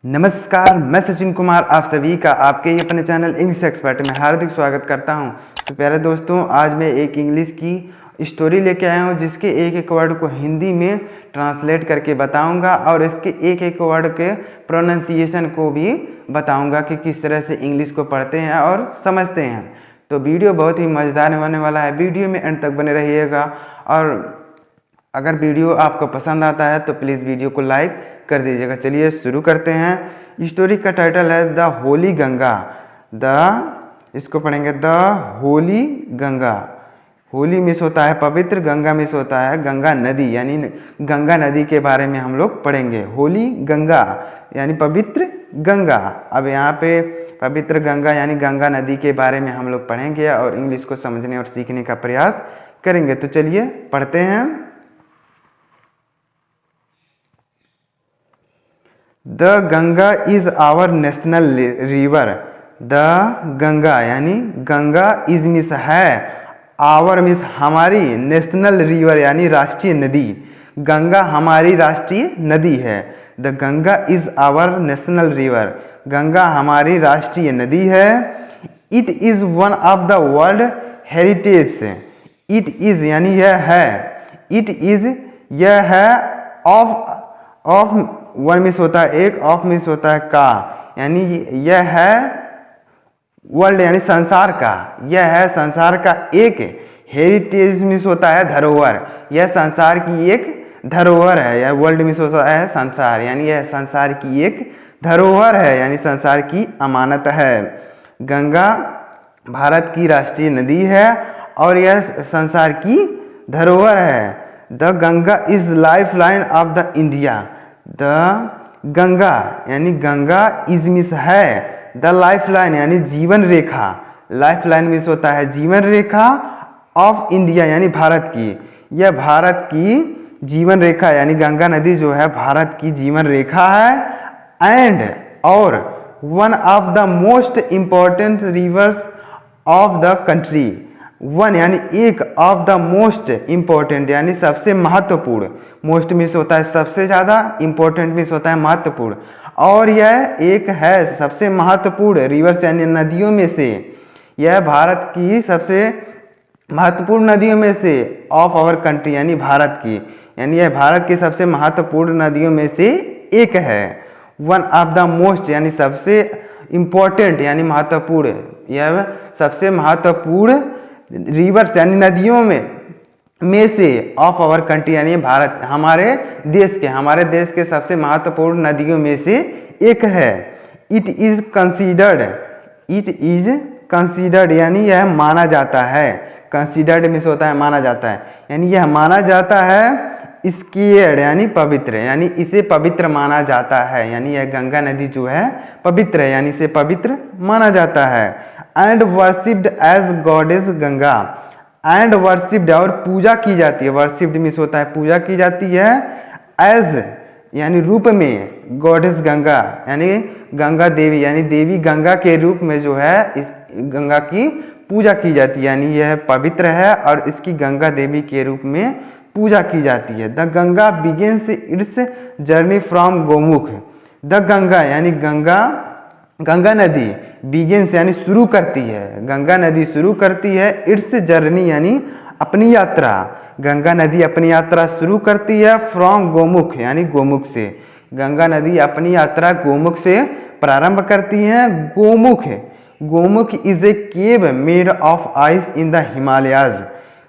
नमस्कार, मैं सचिन कुमार आप सभी का आपके ही अपने चैनल इंग्लिश एक्सपर्ट में हार्दिक स्वागत करता हूं। तो प्यारे दोस्तों, आज मैं एक इंग्लिश की स्टोरी लेके आया हूं जिसके एक एक वर्ड को हिंदी में ट्रांसलेट करके बताऊंगा और इसके एक एक वर्ड के प्रोनाउंसिएशन को भी बताऊंगा कि किस तरह से इंग्लिश को पढ़ते हैं और समझते हैं। तो वीडियो बहुत ही मज़ेदार होने वाला है, वीडियो में एंड तक बने रहिएगा। और अगर वीडियो आपको पसंद आता है तो प्लीज़ वीडियो को लाइक कर दीजिएगा। चलिए शुरू करते हैं। स्टोरी का टाइटल है द होली गंगा। इसको पढ़ेंगे द होली गंगा। होली मिस होता है पवित्र, गंगा मिस होता है गंगा नदी, यानी गंगा नदी के बारे में हम लोग पढ़ेंगे। होली गंगा यानी पवित्र गंगा। अब यहाँ पे पवित्र गंगा यानी गंगा नदी के बारे में हम लोग पढ़ेंगे और इंग्लिश को समझने और सीखने का प्रयास करेंगे। तो चलिए पढ़ते हैं। The Ganga is our national river. The Ganga यानी गंगा इज मिस है, आवर मिस हमारी, नेशनल रिवर यानी राष्ट्रीय नदी। गंगा हमारी राष्ट्रीय नदी है। The Ganga is our national river, Ganga हमारी राष्ट्रीय नदी है। It is one of the world heritage. It is यानी यह है, इट इज यह है, ऑफ वन मिस होता है एक, ऑफ मिस होता है का, यानी यह है वर्ल्ड यानी संसार का, यह है संसार का एक। हेरिटेज मिस होता है धरोहर, यह संसार की एक धरोहर है। यह वर्ल्ड मिस होता है संसार, यानी यह संसार की एक धरोहर है, यानी संसार की अमानत है। गंगा भारत की राष्ट्रीय नदी है और यह संसार की धरोहर है। The Ganga is life line of the India. The Ganga यानी गंगा इज मिस है, द लाइफ लाइन यानी जीवन रेखा, लाइफ लाइन मिस होता है जीवन रेखा, ऑफ इंडिया यानी भारत की, यह भारत की जीवन रेखा यानी गंगा नदी जो है भारत की जीवन रेखा है। एंड और one of the most important reverse of the country. One यानी एक, ऑफ द मोस्ट इम्पोर्टेंट यानी सबसे महत्वपूर्ण, मोस्ट मिस होता है सबसे ज़्यादा, इम्पोर्टेंट मिस होता है महत्वपूर्ण, और यह एक है सबसे महत्वपूर्ण रिवर्स यानी नदियों में से, यह भारत की सबसे महत्वपूर्ण नदियों में से, ऑफ आवर कंट्री यानी भारत की, यानी यह भारत की सबसे महत्वपूर्ण नदियों में से एक है। वन ऑफ द मोस्ट यानी सबसे इम्पोर्टेंट यानी महत्वपूर्ण, यह सबसे महत्वपूर्ण रिवर्स यानी नदियों में से, ऑफ आवर कंट्री यानी भारत हमारे देश के सबसे महत्वपूर्ण नदियों में से एक है। इट इज कंसीडर्ड यानी यह माना जाता है, कंसीडर्ड मिस होता है माना जाता है, यानी यह माना जाता है। स्केर्ड यानी पवित्र, यानी इसे पवित्र माना जाता है, यानी यह गंगा नदी जो है पवित्र है, यानी इसे पवित्र माना जाता है। And worshipped as goddess Ganga. And worshipped और पूजा की जाती है, वर्शिप्ड मिस होता है पूजा की जाती है, एज यानी रूप में, गॉडेस गंगा यानी गंगा देवी, यानी देवी गंगा के रूप में जो है इस गंगा की पूजा की जाती है, यानी यह पवित्र है और इसकी गंगा देवी के रूप में पूजा की जाती है। The Ganga begins it's journey from Gomukh. The Ganga यानी गंगा नदी बिगिंस यानी शुरू करती है, गंगा नदी शुरू करती है, इट्स जर्नी यानी अपनी यात्रा, गंगा नदी अपनी यात्रा शुरू करती है, फ्रॉम गोमुख यानी गोमुख से, गंगा नदी अपनी यात्रा गोमुख से प्रारंभ करती है। Gomukh is a cave made of ice in the Himalayas.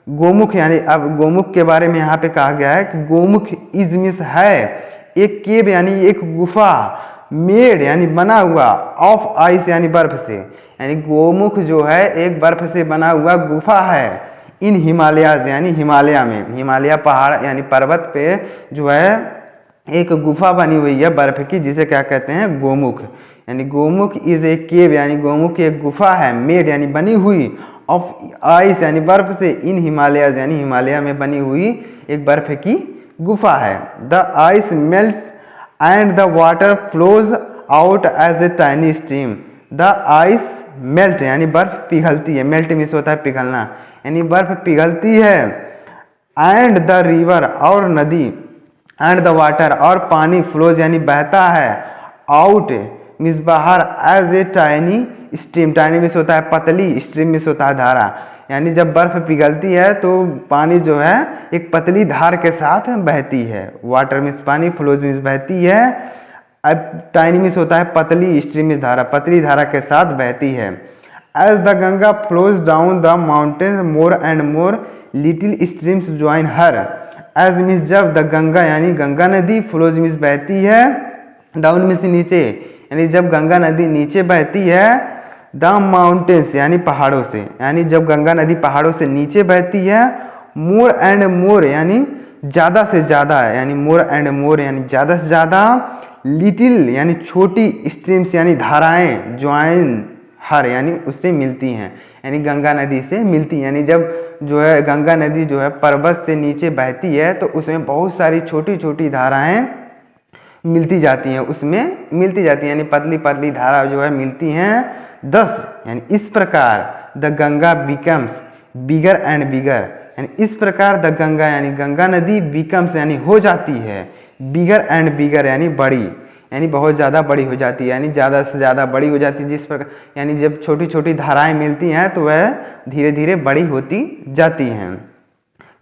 Gomukh यानी, अब गोमुख के बारे में यहाँ पे कहा गया है कि गोमुख इज मिस है एक केव यानी एक गुफा, मेड यानी बना हुआ, ऑफ आइस यानी बर्फ से, यानी गोमुख जो है एक बर्फ से बना हुआ गुफा है। इन हिमालयाज यानी हिमालय में, हिमालय पहाड़ यानी पर्वत पे जो है एक गुफा बनी हुई है बर्फ की, जिसे क्या कहते हैं गोमुख, यानी गोमुख इज ए केव यानी गोमुख एक गुफा है, मेड यानी बनी हुई, ऑफ आइस यानी बर्फ से, इन हिमालयाज यानी हिमालय में बनी हुई एक बर्फ की गुफा है। The ice melts and the water flows out as a tiny stream. The ice melt यानी बर्फ पिघलती है, मेल्ट मिस होता है पिघलना, यानी बर्फ पिघलती है। एंड द रिवर और नदी, एंड द वाटर और पानी, फ्लोज यानी बहता है, आउट मीन्स बाहर, as a tiny stream, tiny means होता है पतली, स्ट्रीम मीन्स होता है धारा, यानी जब बर्फ पिघलती है तो पानी जो है एक पतली धार के साथ बहती है। वाटर मीन्स पानी, फ्लोज मीन्स बहती है, अब टाइनी मीन्स होता है पतली, स्ट्रीम मीन्स धारा, पतली धारा के साथ बहती है। As the Ganga flows down the mountain more and more little streams join her, as means जब द गंगा यानी गंगा नदी, फ्लोज मीन्स बहती है, डाउन मीन्स नीचे, यानी जब गंगा नदी नीचे बहती है, द माउंटेन्स यानी पहाड़ों से, यानी जब गंगा नदी पहाड़ों से नीचे बहती है, मोर एंड मोर यानी ज़्यादा से ज़्यादा, यानी मोर एंड मोर यानी ज़्यादा से ज़्यादा, लिटिल यानी छोटी, स्ट्रीम्स यानी धाराएं, ज्वाइन हर यानी उससे मिलती हैं, यानी गंगा नदी से मिलती, यानी जब जो है गंगा नदी जो है पर्वत से नीचे बहती है तो उसमें बहुत सारी छोटी छोटी धाराएं मिलती जाती हैं, उसमें मिलती जाती हैं, यानी पतली पतली धारा जो है मिलती हैं। 10 यानी इस प्रकार the Ganga becomes bigger and bigger, यानी इस प्रकार द गंगा यानी गंगा नदी बिकम्स यानी हो जाती है, बिगर एंड बिगर यानी बड़ी, यानी बहुत ज़्यादा बड़ी हो जाती है, यानी ज़्यादा से ज़्यादा बड़ी हो जाती है। जिस प्रकार यानी जब छोटी छोटी धाराएं मिलती हैं तो वह धीरे धीरे बड़ी होती जाती हैं।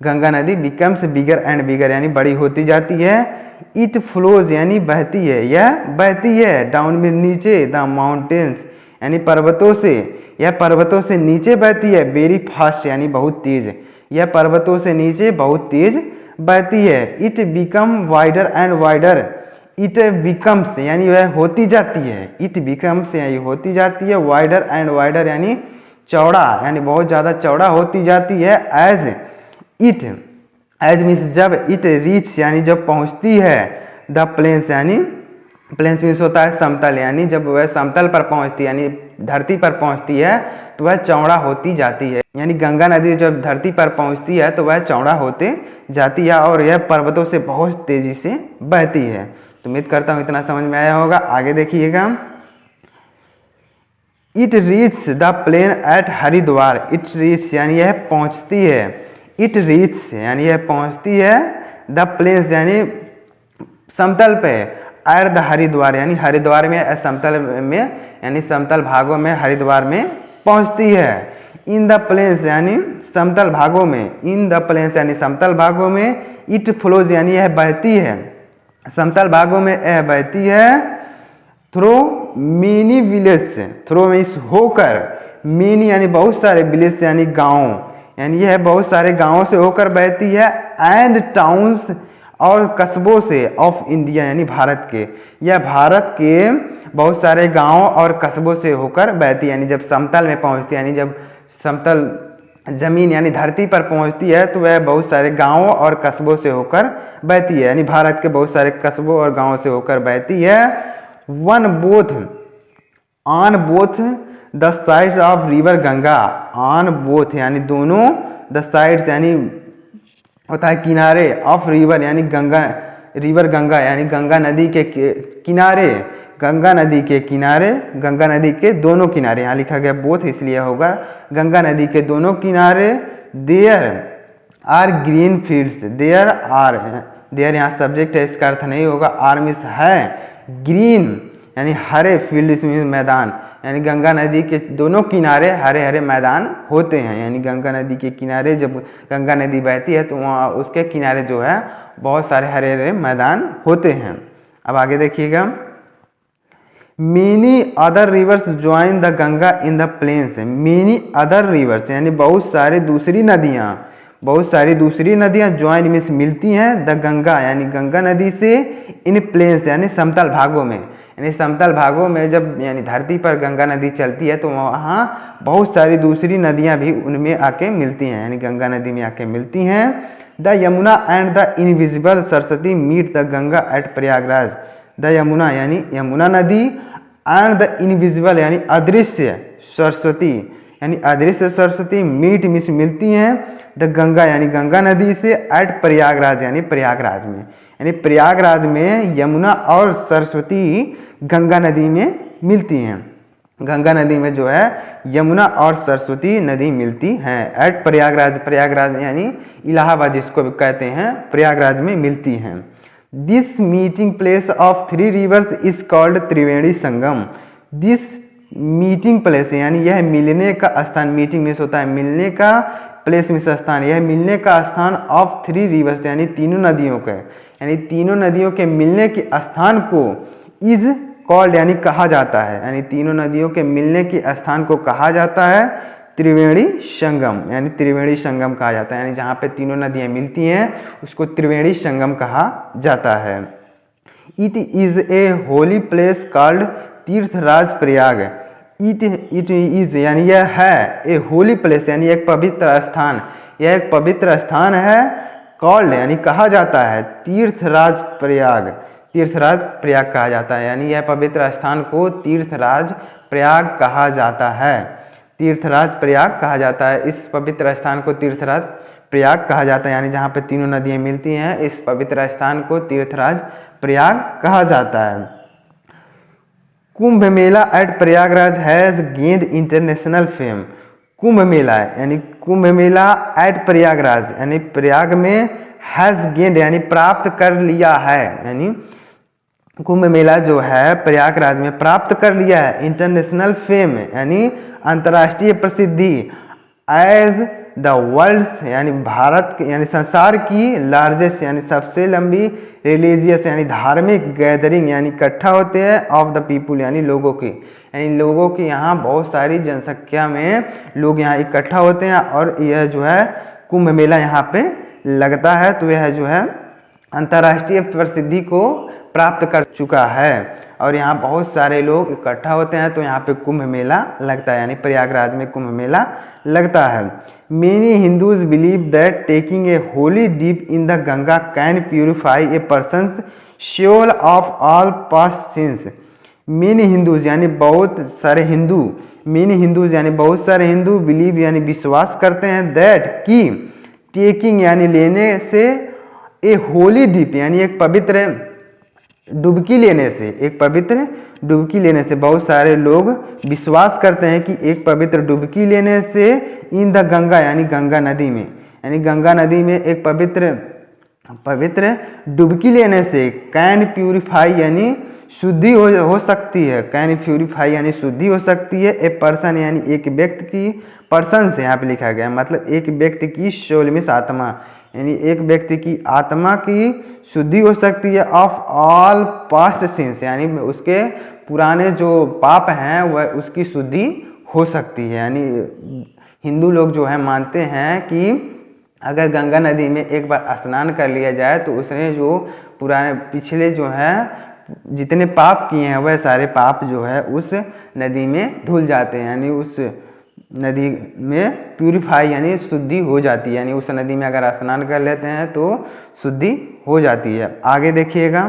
गंगा नदी बिकम्स बिगर एंड बिगर यानी बड़ी होती जाती है। इट फ्लोज यानी बहती है, यह बहती है, डाउन में नीचे, द माउंटेन्स यानी पर्वतों से, यह पर्वतों से नीचे बहती है, वेरी फास्ट यानी बहुत तेज, यह पर्वतों से नीचे बहुत तेज बहती है। It become wider and wider, it becomes यानी वह होती जाती है, इट बिकम्स यानी होती जाती है, वाइडर एंड वाइडर यानी चौड़ा, यानी बहुत ज़्यादा चौड़ा होती जाती है। एज इट, एज मीन्स जब, इट रीच यानी जब पहुंचती है, द प्लेन्स यानी प्लेन्स मीन्स होता है समतल, यानी जब वह समतल पर पहुंचती है यानी धरती पर पहुंचती है तो वह चौड़ा होती जाती है, यानी गंगा नदी जब धरती पर पहुंचती है तो वह चौड़ा होते जाती है और यह पर्वतों से बहुत तेजी से बहती है। तो उम्मीद करता हूँ इतना समझ में आया होगा। आगे देखिएगा, it reach the plain at Haridwar, it reach यानी यह पहुंचती है, इट रीच यानी यह पहुंचती है, द प्लेन्स यानी समतल पे, एट द हरिद्वार यानी हरिद्वार में, समतल में यानी समतल भागों में, हरिद्वार में पहुंचती है। इन द प्लेन्स यानी समतल भागों में, इन द प्लेन्स यानी समतल भागों में। इट फ्लोज यानी यह बहती है, समतल भागों में यह बहती है। Through many village, through means होकर, मेनी यानी बहुत सारे, विलेज यानी गाँव, यानी यह बहुत सारे गाँवों से होकर बहती है। एंड टाउन्स और कस्बों से, ऑफ इंडिया यानी भारत के, यह भारत के बहुत सारे गांवों और कस्बों से होकर बहती है, यानी जब समतल में पहुंचती है, यानी जब समतल जमीन यानी धरती पर पहुंचती है तो वह बहुत सारे गांवों और कस्बों से होकर बहती है, यानी भारत के बहुत सारे कस्बों और गांवों से होकर बहती है। One both, on both the sides of river Ganga, on both यानी दोनों, द साइड्स यानी होता है किनारे, ऑफ रिवर यानी गंगा, रिवर गंगा यानी गंगा नदी के किनारे, गंगा नदी के किनारे, गंगा नदी के दोनों किनारे, यहाँ लिखा गया बोथ इसलिए होगा, गंगा नदी के दोनों किनारे। There are green fields, there are, there यहाँ सब्जेक्ट है, इसका अर्थ नहीं होगा, आर मीन्स है, ग्रीन यानी हरे, फील्ड्स मीन्स मैदान, यानी गंगा नदी के दोनों किनारे हरे हरे मैदान होते हैं, यानी गंगा नदी के किनारे जब गंगा नदी बहती है तो वहाँ उसके किनारे जो है बहुत सारे हरे हरे मैदान होते हैं। अब आगे देखिएगा, many other rivers join the Ganga in the plains, many other rivers यानी बहुत सारी दूसरी नदियाँ, बहुत सारी दूसरी नदियाँ ज्वाइन मीन्स मिलती हैं, द गंगा यानी गंगा नदी से, इन प्लेन्स यानी समतल भागों में, यानी समतल भागों में जब यानी धरती पर गंगा नदी चलती है तो वहाँ बहुत सारी दूसरी नदियाँ भी उनमें आके मिलती हैं, यानी गंगा नदी में आके मिलती हैं। The Yamuna and the invisible Saraswati meet the Ganga at Prayagraj, the Yamuna यानी यमुना नदी, एंड द इनविजिबल यानी अदृश्य सरस्वती, यानी अदृश्य सरस्वती, मीट मीन्स मिलती हैं, द गंगा यानी गंगा नदी से, एट प्रयागराज यानी प्रयागराज में, यानी प्रयागराज में यमुना और सरस्वती गंगा नदी में मिलती हैं, गंगा नदी में जो है यमुना और सरस्वती नदी मिलती हैं। एट प्रयागराज, प्रयागराज यानी इलाहाबाद जिसको भी कहते हैं, प्रयागराज में मिलती हैं। This meeting place of three reverse is called Triveni Sangam. This meeting place यानी यह मिलने का स्थान, मीटिंग मीन्स होता है मिलने का, प्लेस मीन्स स्थान, यह मिलने का स्थान ऑफ थ्री रिवर्स यानी तीनों नदियों का, यानी तीनों नदियों के मिलने के स्थान को इज कॉल्ड यानी कहा जाता है, यानी तीनों नदियों के मिलने के स्थान को कहा जाता है त्रिवेणी संगम, यानी त्रिवेणी संगम कहा जाता है, यानी जहाँ पे तीनों नदियाँ मिलती हैं उसको त्रिवेणी संगम कहा जाता है। It is a holy place called Tirthraj Prayag. It is यानी यह है ए होली प्लेस यानी एक पवित्र स्थान, यह एक पवित्र स्थान है, कॉल्ड यानी कहा जाता है तीर्थराज प्रयाग, तीर्थराज प्रयाग कहा जाता है, यानी यह पवित्र स्थान को तीर्थराज प्रयाग कहा जाता है, तीर्थराज प्रयाग कहा जाता है। इस पवित्र स्थान को तीर्थराज प्रयाग कहा जाता है, यानी जहाँ पे तीनों नदियाँ मिलती हैं इस पवित्र स्थान को तीर्थराज प्रयाग कहा जाता है। Kumbh Mela at Prayagraj has gained international fame. Kumbh Mela यानी कुंभ मेला एट प्रयागराज यानी प्रयाग में हैज गेन्ड यानी प्राप्त कर लिया है, यानी कुंभ मेला जो है प्रयागराज में प्राप्त कर लिया है इंटरनेशनल फेम यानी अंतर्राष्ट्रीय प्रसिद्धि, एज द वर्ल्ड यानी भारत यानी संसार की लार्जेस्ट यानी सबसे लंबी रिलीजियस यानी धार्मिक गैदरिंग यानी इकट्ठा होते हैं ऑफ द पीपुल यानी लोगों की, यानी लोगों की यहाँ बहुत सारी जनसंख्या में लोग यहाँ इकट्ठा होते हैं और यह जो है कुंभ मेला यहाँ पे लगता है, तो यह जो है अंतर्राष्ट्रीय प्रसिद्धि को प्राप्त कर चुका है और यहाँ बहुत सारे लोग इकट्ठा होते हैं, तो यहाँ पे कुंभ मेला लगता है, यानी प्रयागराज में कुंभ मेला लगता है। Many Hindus believe that taking a holy dip in the Ganga can purify a person's soul of all past sins. Many Hindus यानी बहुत सारे हिंदू, many Hindus यानी बहुत सारे हिंदू believe यानी विश्वास करते हैं that कि taking यानी लेने से a holy dip यानी एक पवित्र डुबकी लेने से, एक पवित्र डुबकी लेने से बहुत सारे लोग विश्वास करते हैं कि एक पवित्र डुबकी लेने से इन द गंगा यानी गंगा नदी में, यानी गंगा नदी में एक पवित्र डुबकी लेने से कैन प्यूरिफाई यानी शुद्धि हो सकती है, कैन प्यूरिफाई यानी शुद्धि हो सकती है ए पर्सन यानी एक व्यक्ति की, पर्सन से यहाँ पे लिखा गया मतलब एक व्यक्ति की सोल में आत्मा, यानी एक व्यक्ति की आत्मा की शुद्धि हो सकती है ऑफ ऑल पास्ट सिंस यानी उसके पुराने जो पाप हैं वह उसकी शुद्धि हो सकती है। यानी हिंदू लोग जो है मानते हैं कि अगर गंगा नदी में एक बार स्नान कर लिया जाए तो उसने जो पुराने पिछले जो है जितने पाप किए हैं वह सारे पाप जो है उस नदी में धुल जाते हैं, यानी उस नदी में प्यूरिफाई यानी शुद्धि हो जाती है, यानी उस नदी में अगर स्नान कर लेते हैं तो शुद्धि हो जाती है। आगे देखिएगा,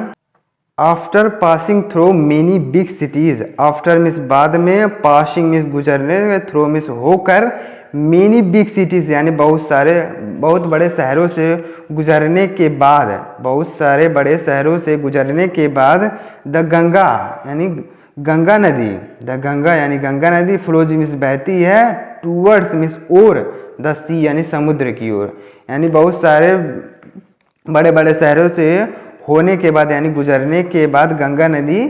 after passing through many big cities, after means बाद में, पासिंग मीन्स गुजरने, थ्रू मीन्स होकर, मेनी बिग सिटीज यानी बहुत बड़े शहरों से गुजरने के बाद, बहुत सारे बड़े शहरों से गुजरने के बाद द गंगा यानी गंगा नदी, द गंगा यानी गंगा नदी फ्लोज मीन्स बहती है, towards means ore, the sea यानी समुद्र की ओर, यानी बहुत सारे बड़े बड़े शहरों से होने के बाद यानी गुजरने के बाद गंगा नदी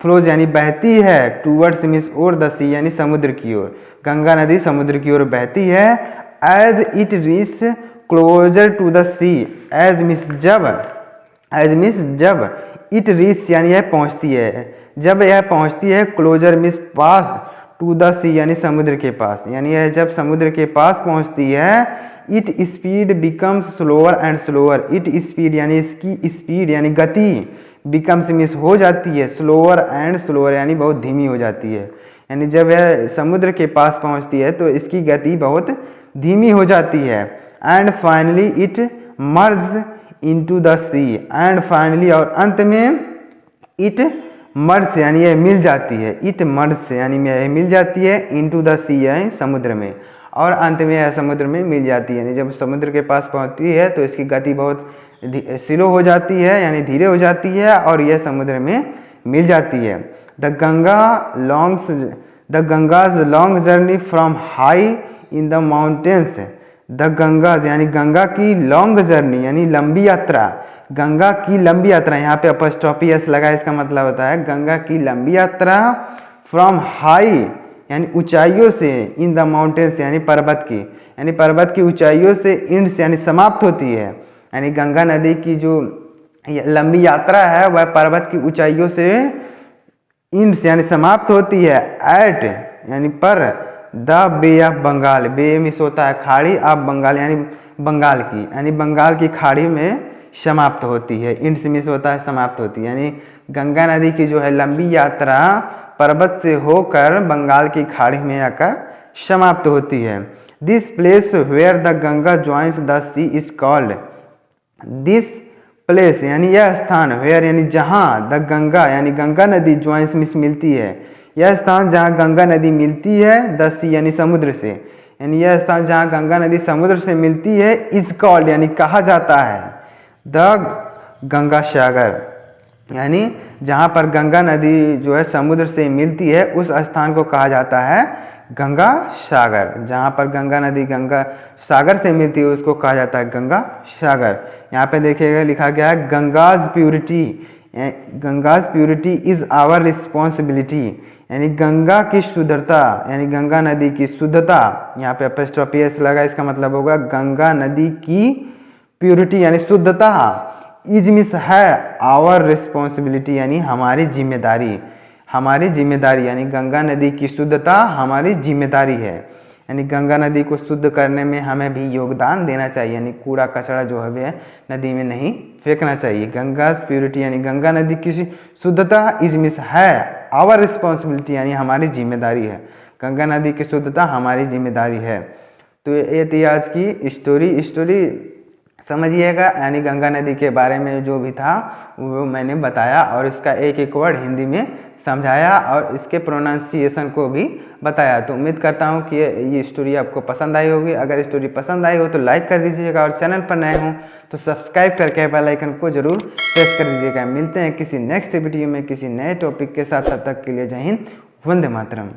फ्लोज यानी बहती है, towards means ore, the sea यानी समुद्र की ओर, गंगा नदी समुद्र की ओर बहती है। As it reach closer to the sea, as means जब, इट रीच यानी यह पहुंचती है, जब यह पहुंचती है, क्लोजर मीन्स पास, टू द सी यानी समुद्र के पास, यानी यह जब समुद्र के पास पहुंचती है, it speed becomes slower and slower, it speed यानी इसकी स्पीड यानी गति, बिकम्स मीन्स हो जाती है, स्लोअर एंड स्लोअर यानी बहुत धीमी हो जाती है, यानी जब यह समुद्र के पास पहुंचती है तो इसकी गति बहुत धीमी हो जाती है। And finally it merge into the sea, and finally और अंत में, इट मर्ज यानी यह मिल जाती है, इट मर्ज यानी यह मिल जाती है, इनटू द सी यानी समुद्र में, और अंत में यह समुद्र में मिल जाती है, यानी जब समुद्र के पास पहुंचती है तो इसकी गति बहुत स्लो हो जाती है यानी धीरे हो जाती है और यह समुद्र में मिल जाती है। The Ganga's long journey from high in the mountains, the Ganga's यानी गंगा की लॉन्ग जर्नी यानी लंबी यात्रा, गंगा की लंबी यात्रा, यहाँ पे अपॉस्ट्रोफी एस लगा, इसका मतलब होता है गंगा की लंबी यात्रा फ्रॉम हाई यानी ऊंचाइयों से, इन द माउंटेन्स यानी पर्वत की, यानी पर्वत की ऊंचाइयों से, इंड्स यानी समाप्त होती है। यानी गंगा नदी की जो लंबी यात्रा है वह पर्वत की ऊंचाइयों से इंड्स यानी समाप्त होती है, एट यानी पर the bay of Bengal, bay means होता है खाड़ी, ऑफ बंगाल यानी बंगाल की, यानी बंगाल की खाड़ी में समाप्त होती है, इंड्स मिस होता है समाप्त होती है। यानी गंगा नदी की जो है लंबी यात्रा पर्वत से होकर बंगाल की खाड़ी में आकर समाप्त होती है। This place where the Ganga joins the sea is called, this place यानी यह स्थान, वेयर यानी जहाँ, द गंगा यानी गंगा नदी ज्वाइंस मिस मिलती है, यह स्थान जहाँ गंगा नदी मिलती है, द सी यानी समुद्र से, यानी यह स्थान जहाँ गंगा नदी समुद्र से मिलती है, इज कॉल्ड यानी कहा जाता है द गंगा सागर, यानी जहाँ पर गंगा नदी जो है समुद्र से मिलती है उस स्थान को कहा जाता है गंगा सागर। जहाँ पर गंगा नदी गंगा सागर से मिलती है उसको कहा जाता है गंगा सागर। यहाँ पे देखिएगा लिखा गया है Ganga's purity, Ganga's purity is our responsibility, यानी गंगा की शुद्धता यानी गंगा नदी की शुद्धता, यहाँ पे अपॉस्ट्रोफी एस लगा, इसका मतलब होगा गंगा नदी की प्यूरिटी यानी शुद्धता इज मिस है आवर रिस्पॉन्सिबिलिटी यानी हमारी जिम्मेदारी, हमारी जिम्मेदारी, यानी गंगा नदी की शुद्धता हमारी जिम्मेदारी है, यानी गंगा नदी को शुद्ध करने में हमें भी योगदान देना चाहिए, यानी कूड़ा कचरा जो है नदी में नहीं फेंकना चाहिए। गंगाज प्यूरिटी यानी गंगा नदी की शुद्धता इज मिस है आवर रिस्पॉन्सिबिलिटी यानी हमारी जिम्मेदारी है, गंगा नदी की शुद्धता हमारी जिम्मेदारी है। तो ये थी आज की स्टोरी समझिएगा, यानी गंगा नदी के बारे में जो भी था वो मैंने बताया और इसका एक एक वर्ड हिंदी में समझाया और इसके प्रोनाउंसिएशन को भी बताया। तो उम्मीद करता हूँ कि ये स्टोरी आपको पसंद आई होगी। अगर स्टोरी पसंद आई हो तो लाइक कर दीजिएगा और चैनल पर नए हों तो सब्सक्राइब करके बेल आइकन को जरूर प्रेस कर दीजिएगा। मिलते हैं किसी नेक्स्ट वीडियो में किसी नए टॉपिक के साथ, तब तक के लिए जय हिंद, वंदे मातरम।